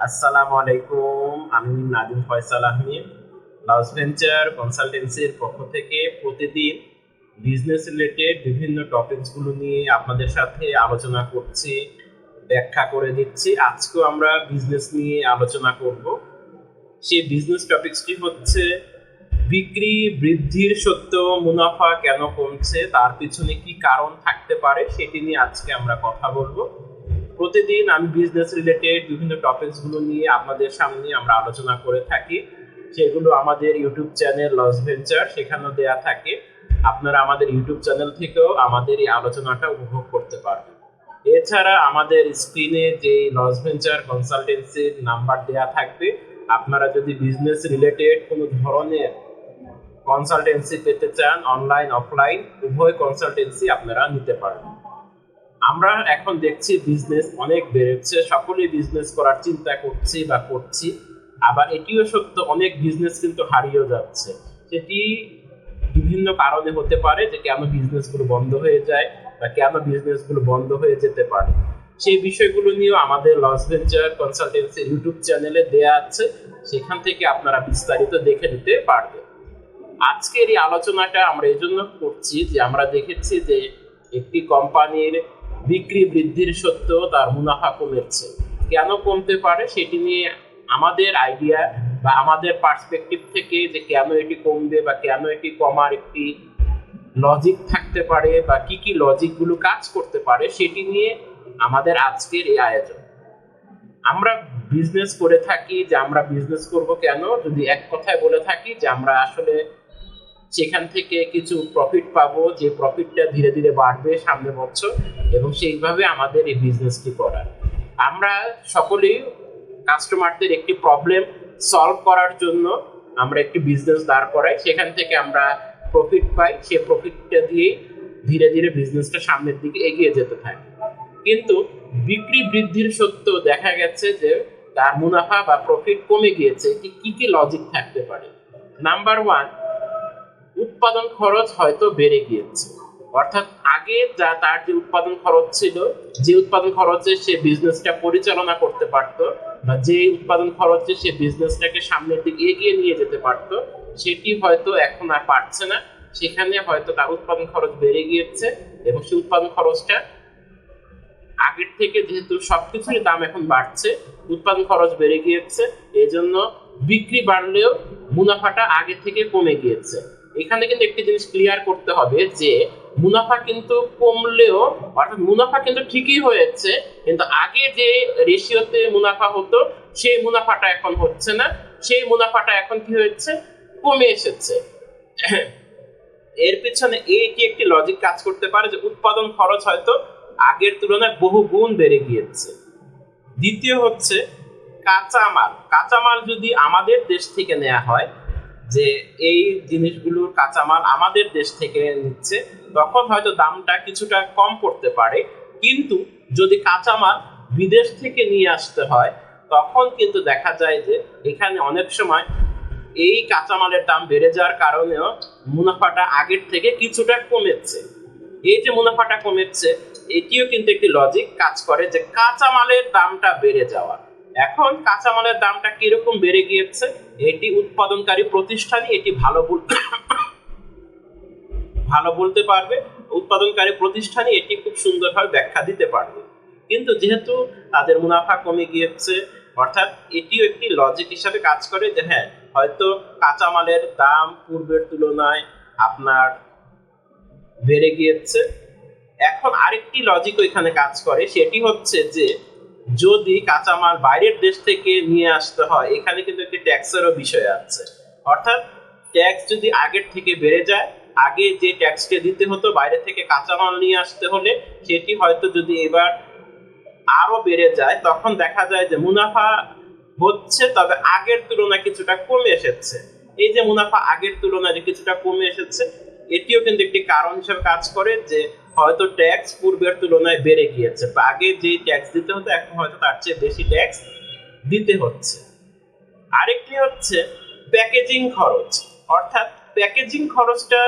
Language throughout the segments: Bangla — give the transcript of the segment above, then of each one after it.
আসসালামু আলাইকুম। আমি নাদিম ফয়সাল আহমেদ, লাউস ভেঞ্চার কনসালটেন্সির পক্ষ থেকে প্রতিদিন বিজনেস রিলেটেড বিভিন্ন টপিকসগুলো নিয়ে আপনাদের সাথে আলোচনা করছি, ব্যাখ্যা করে দিচ্ছি। আজকেও আমরা বিজনেস নিয়ে আলোচনা করব। সেই বিজনেস টপিকসটি হচ্ছে বিক্রি বৃদ্ধির সত্ত্বেও মুনাফা কেন কমছে, তার পিছনে কি কারণ থাকতে পারে সেটি নিয়ে আজকে আমরা কথা বলবো। প্রতিদিন আমি বিজনেস রিলেটেড বিভিন্ন টপিকসগুলো নিয়ে আপনাদের সামনে আমরা আলোচনা করে থাকি। সেগুলো আমাদের ইউটিউব চ্যানেল লস ভেঞ্চার, সেখানেও দেয়া থাকে। আপনারা আমাদের ইউটিউব চ্যানেল থেকেও আমাদের এই আলোচনাটা উপভোগ করতে পারবেন। এছাড়া আমাদের স্ক্রিনে যে লস ভেঞ্চার কনসালটেন্সির নাম্বার দেয়া থাকবে, আপনারা যদি বিজনেস রিলেটেড কোনো ধরনের কনসালটেন্সি পেতে চান, অনলাইন অফলাইন উভয় কনসালটেন্সি আপনারা নিতে পারবেন। আমরা এখন দেখছি বিজনেস অনেক বেড়েছে, সকলেই বিজনেস করার চিন্তা করছি বা করছি। আবার এটিও সত্য, অনেক বিজনেস কিন্তু হারিয়েও যাচ্ছে। সেটি বিভিন্ন কারণে হতে পারে যে কেন বিজনেসগুলো বন্ধ হয়ে যায় বা কেন বিজনেসগুলো বন্ধ হয়ে যেতে পারে। সেই বিষয়গুলো নিয়েও আমাদের লস ভেঞ্চার কনসালটেন্সি ইউটিউব চ্যানেলে দেয়া আছে, সেখান থেকে আপনারা বিস্তারিত দেখে নিতে পারবেন। আজকের এই আলোচনাটা আমরা এই জন্য করছি যে আমরা দেখেছি যে একটি কোম্পানির বিক্রি বৃদ্ধির সত্ত্বেও তার মুনাফা কমেছে। কেন কমতে পারে সেটি নিয়ে আমাদের আইডিয়া বা আমাদের পার্সপেক্টিভ থেকে যে কেন এটি কমবে বা কেন এটি কমার একটি লজিক থাকতে পারে বা কি কি লজিকগুলো কাজ করতে পারে সেটি নিয়ে আমাদের আজকের এই আয়োজন। আমরা বিজনেস করে থাকি, যে আমরা বিজনেস করব কেন, যদি এক কথায় বলে থাকি যে আমরা আসলে সেখান থেকে কিছু প্রফিট পাবো, যে প্রফিটটা ধীরে ধীরে বাড়বে সামনের বছর, এবং সেইভাবে আমাদের এই বিজনেসটি করা। আমরা সকলেই কাস্টমারদের একটি প্রবলেম সলভ করার জন্য আমরা একটি বিজনেস দাঁড় করাই, সেখান থেকে আমরা প্রফিট পাই, সেই প্রফিটটা দিয়ে ধীরে ধীরে বিজনেসটা সামনের দিকে এগিয়ে যেতে থাকে। কিন্তু বিক্রি বৃদ্ধির সত্ত্বেও দেখা গেছে যে তার মুনাফা বা প্রফিট কমে গিয়েছে। কি কি লজিক থাকতে পারে? নাম্বার ওয়ান, উৎপাদন খরচ হয়তো বেড়ে গিয়েছে। অর্থাৎ আগে যা তার যে উৎপাদন খরচ ছিল, যে উৎপাদন খরচে সে বিজনেসটা পরিচালনা করতে পারতো বা যে উৎপাদন খরচে সে বিজনেসটাকে সামনের দিকে এগিয়ে নিয়ে যেতে পারতো, সেটি হয়তো এখন আর পারছে না। সেখানে হয়তো তার উৎপাদন খরচ বেড়ে গিয়েছে এবং সেই উৎপাদন খরচটা আগের থেকে, যেহেতু সবকিছুর দাম এখন বাড়ছে, উৎপাদন খরচ বেড়ে গিয়েছে, এই জন্য বিক্রি বাড়লেও মুনাফাটা আগে থেকে কমে গিয়েছে। এখানে কিন্তু একটি জিনিস ক্লিয়ার করতে হবে যে মুনাফা কিন্তু কমলেও, অর্থাৎ মুনাফা কিন্তু ঠিকই হয়েছে, কিন্তু আগে যে রেশিওতে মুনাফা হতো সেই মুনাফাটা এখন হচ্ছে না। সেই মুনাফাটা এখন কি হয়েছে, কমে এসেছে। এর পিছনে এটি একটি লজিক কাজ করতে পারে যে উৎপাদন খরচ হয়তো আগের তুলনায় বহু গুণ বেড়ে গিয়েছে। দ্বিতীয় হচ্ছে কাঁচামাল। কাঁচামাল যদি আমাদের দেশ থেকে নেওয়া হয়, যে এই জিনিসগুলোর কাঁচামাল আমাদের দেশ থেকে নিচ্ছে, তখন হয়তো দামটা কিছুটা কম করতে পারে। কিন্তু যদি কাঁচামাল বিদেশ থেকে নিয়ে আসতে হয়, তখন কিন্তু দেখা যায় যে এখানে অনেক সময় এই কাঁচামালের দাম বেড়ে যাওয়ার কারণেও মুনাফাটা আগের থেকে কিছুটা কমেছে। এই যে মুনাফাটা কমেছে, এটিও কিন্তু একটি লজিক কাজ করে যে কাঁচামালের দামটা বেড়ে যাওয়া। এখন কাঁচামালের দামটা কিরকম বেড়ে গিয়েছে, এটি উৎপাদনকারী প্রতিষ্ঠানই এটি ভালো বলতে পারবে। উৎপাদনকারী প্রতিষ্ঠানই এটি খুব সুন্দরভাবে ব্যাখ্যা দিতে পারবে। কিন্তু যেহেতু তাদের মুনাফা কমে গিয়েছে, অর্থাৎ এটিও একটি লজিক হিসাবে কাজ করে যে হ্যাঁ, হয়তো কাঁচামালের দাম পূর্বের তুলনায় আপনার বেড়ে গিয়েছে। এখন আরেকটি লজিক এখানে কাজ করে, সেটি হচ্ছে যে যদি কাঁচামাল বাইরের দেশ থেকে নিয়ে আসতে হয়, এখানে কিন্তু একটি ট্যাক্সেরও বিষয় আছে। অর্থাৎ ট্যাক্স যদি আগের থেকে বেড়ে যায়, আগে যে ট্যাক্সটা দিতে হতো বাইরে থেকে কাঁচামাল নিয়ে আসতে হলে, সেটি হয়তো যদি এবার আরো বেড়ে যায়, তখন দেখা যায় যে মুনাফা হচ্ছে, তবে আগের তুলনায় কিছুটা কমে এসেছে। এই যে মুনাফা আগের তুলনায় কিছুটা কমে এসেছে, এটিও কিন্তু একটি কারণ হিসেবে কাজ করে যে হয়তো ট্যাক্স পূর্বের তুলনায় বেড়ে গিয়েছে, বা আগে যে ট্যাক্স দিতে হতো এখন হয়তো তার চেয়ে বেশি ট্যাক্স দিতে হচ্ছে। আরেকটি হচ্ছে প্যাকেজিং খরচ। অর্থাৎ প্যাকেজিং খরচটা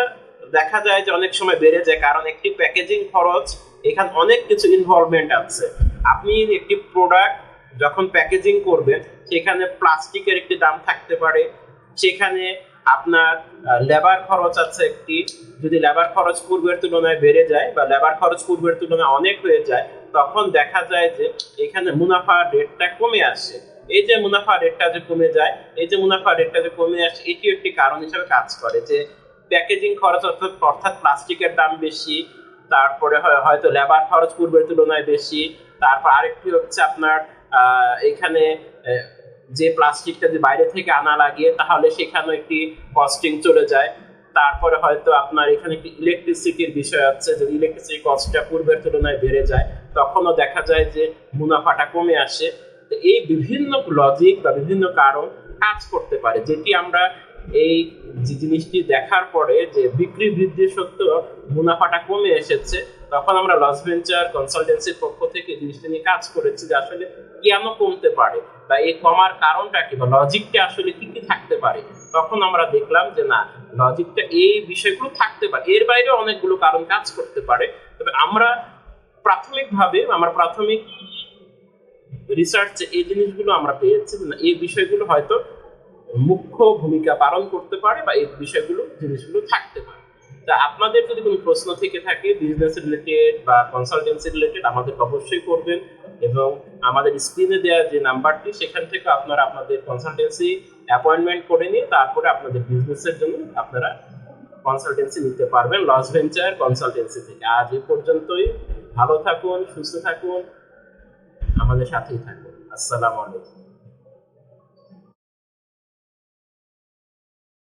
দেখা যায় যে অনেক সময় বেড়ে যায়, কারণ একটি প্যাকেজিং খরচ, এখানে অনেক কিছু ইনভলভমেন্ট আছে। আপনি একটি প্রোডাক্ট যখন প্যাকেজিং করবেন সেখানে প্লাস্টিকের একটি দাম থাকতে পারে, সেখানে আপনার লেবার খরচ আছে একটি, যদি লেবার খরচ পূর্বের তুলনায় বেড়ে যায় বা লেবার খরচ পূর্বের তুলনায় অনেক হয়ে যায়, তখন দেখা যায় যে এখানে মুনাফার রেটটা কমে আসে। এই যে মুনাফা রেটটা যে কমে যায়, এই যে মুনাফা রেটটা যে কমে আসে, এটি একটি কারণ হিসেবে কাজ করে যে প্যাকেজিং খরচ অর্থাৎ প্লাস্টিকের দাম বেশি, তারপরে হয়তো লেবার খরচ পূর্বের তুলনায় বেশি, তারপর আরেকটি হচ্ছে আপনার এখানে যে প্লাস্টিকটা যে বাইরে থেকে আনা লাগে তাহলে সেখানেও একটি কস্টিং চলে যায়। তারপরে হয়তো আপনার এখানে একটি ইলেকট্রিসিটির বিষয় আছে, যদি ইলেকট্রিসিটি কস্টটা পূর্বের তুলনায় বেড়ে যায় তখনও দেখা যায় যে মুনাফাটা কমে আসে। তো এই বিভিন্ন লজিক বা বিভিন্ন কারণ কাজ করতে পারে, যেটি আমরা এই যে জিনিসটি দেখার পরে যে বিক্রি বৃদ্ধি সত্ত্বেও মুনাফাটা কমে এসেছে, তখন আমরা লস ভেঞ্চার কনসালটেন্সির পক্ষ থেকে জিনিসটা নিয়ে কাজ করেছি যে আসলে কেন কমতে পারে বা এই কমার কারণটা কি বা লজিকটা আসলে কি কি থাকতে পারে। তখন আমরা দেখলাম যে না, লজিকটা এই বিষয়গুলো থাকতে পারে, এর বাইরে অনেকগুলো কারণ কাজ করতে পারে। তবে আমরা প্রাথমিকভাবে আমার প্রাথমিক রিসার্চে এই জিনিসগুলো আমরা পেয়েছি না, এই বিষয়গুলো হয়তো মুখ্য ভূমিকা পালন করতে পারে বা এই বিষয়গুলো জিনিসগুলো থাকতে পারে। তা আপনাদের যদি কোনো প্রশ্ন থেকে থাকে বিজনেস রিলেটেড বা কনসালটেন্সি রিলেটেড, আমাদের অবশ্যই করবেন, এবং আমাদের স্ক্রিনে দেওয়া যে নাম্বারটি সেখান থেকে আপনারা আপনাদের কনসালটেন্সি অ্যাপয়েন্টমেন্ট করে নিয়ে তারপরে আপনাদের বিজনেসের জন্য আপনারা কনসালটেন্সি নিতে পারবেন লস ভেঞ্চার কনসালটেন্সি থেকে। আজ এই পর্যন্তই। ভালো থাকুন, সুস্থ থাকুন, আমাদের সাথেই থাকুন। আসসালামু আলাইকুম।